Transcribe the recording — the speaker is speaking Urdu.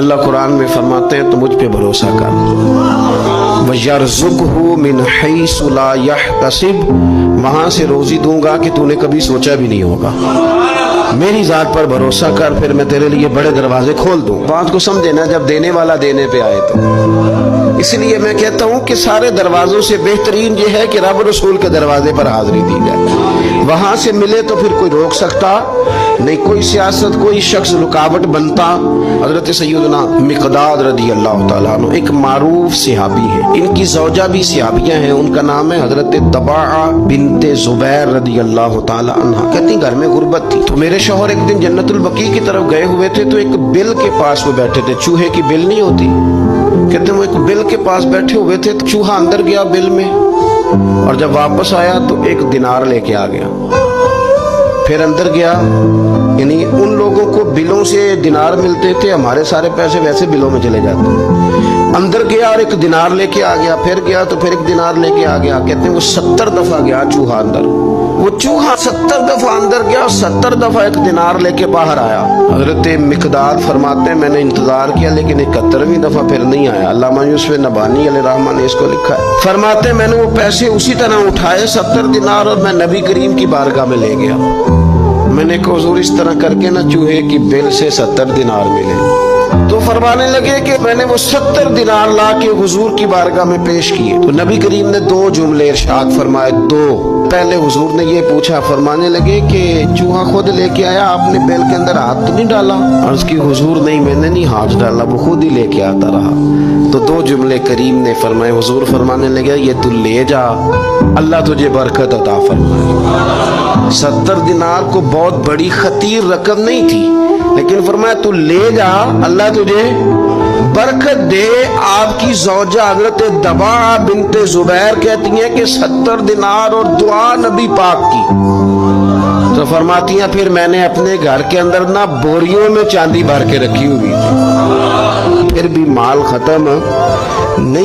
اللہ قرآن میں فرماتے ہیں تو مجھ پہ بھروسہ کر وَيَرْزُقْهُ مِنْ حَيْثُ لَا يَحْتَسِبُ، وہاں سے روزی دوں گا کہ تو نے کبھی سوچا بھی نہیں ہوگا۔ میری ذات پر بھروسہ کر، پھر میں تیرے لیے بڑے دروازے کھول دوں۔ بات کو سمجھے نا، جب دینے والا دینے پہ آئے تو اس لیے میں کہتا ہوں کہ سارے دروازوں سے بہترین یہ ہے کہ رب رسول کے دروازے پر حاضری دی جائے، وہاں سے ملے تو پھر کوئی روک سکتا نہیں، کوئی سیاست کوئی شخص رکاوٹ بنتا۔ حضرت سیدنا مقداد رضی اللہ تعالیٰ عنہ ایک معروف صحابی ہیں، ان کی زوجہ بھی صحابیہ ہیں، ان کا نام ہے حضرت طباعہ بنت زبیر رضی اللہ تعالیٰ عنہ۔ کہتی گھر میں غربت تھی تو میرے شوہر ایک دن جنت البقیع کی طرف گئے ہوئے تھے تو ایک بل کے پاس وہ بیٹھے تھے، چوہے کی بل نہیں ہوتی، کہتے ہیں وہ ایک بل کے پاس بیٹھے ہوئے تھے تو چوہا اندر گیا بل میں، اور جب واپس آیا تو ایک دینار لے کے آ گیا، پھر اندر گیا، یعنی ان لوگوں کو بلوں سے دینار ملتے تھے، ہمارے سارے پیسے ویسے بلوں میں چلے جاتے، اندر گیا اور ایک دینار لے کے آ گیا، پھر گیا تو پھر ایک دینار لے کے آ گیا۔ کہتے ہیں وہ 70 دفعہ گیا چوہا اندر، وہ چوہا 70 دفعہ اندر گیا اور 70 دفعہ ایک دینار لے کے باہر آیا۔ حضرت مقداد فرماتے ہیں میں نے انتظار کیا لیکن 71ویں دفعہ پھر نہیں آیا۔ علامہ یوسف نبہانی علیہ رحمہ نے اس کو لکھا ہے، فرماتے ہیں میں نے وہ پیسے اسی طرح اٹھائے 70 دینار اور میں نبی کریم کی بارگاہ میں لے گیا، میں نے کہا حضور اس طرح کر کے نا چوہے کی بل سے 70 دینار ملے، تو فرمانے لگے کہ میں نے وہ 70 دینار لا کے حضور کی بارگاہ میں پیش کیے تو نبی کریم نے 2 جملے ارشاد فرمائے، 2 پہلے حضور نے یہ پوچھا، فرمانے لگے کہ چوہا خود لے کے آیا، آپ نے بیل کے اندر ہاتھ تو نہیں ڈالا؟ عرض کی حضور نہیں میں نے نہیں ہاتھ ڈالا، وہ خود ہی لے کے آتا رہا۔ تو 2 جملے کریم نے فرمائے، حضور فرمانے لگے یہ تو لے جا، اللہ تجھے برکت عطا فرمائے۔ 70 دینار کو بہت بڑی خطیر رقم نہیں تھی، لیکن فرمایا تو لے جا اللہ تجھے برکت دے۔ آپ کی زوجہ حضرت طباعہ بنت زبیر کہتی ہیں کہ 70 دینار اور دعا نبی پاک کی، تو فرماتی ہیں پھر میں نے اپنے گھر کے اندر نہ بوریوں میں چاندی بھر کے رکھی ہوئی تھی، پھر بھی مال ختم نہیں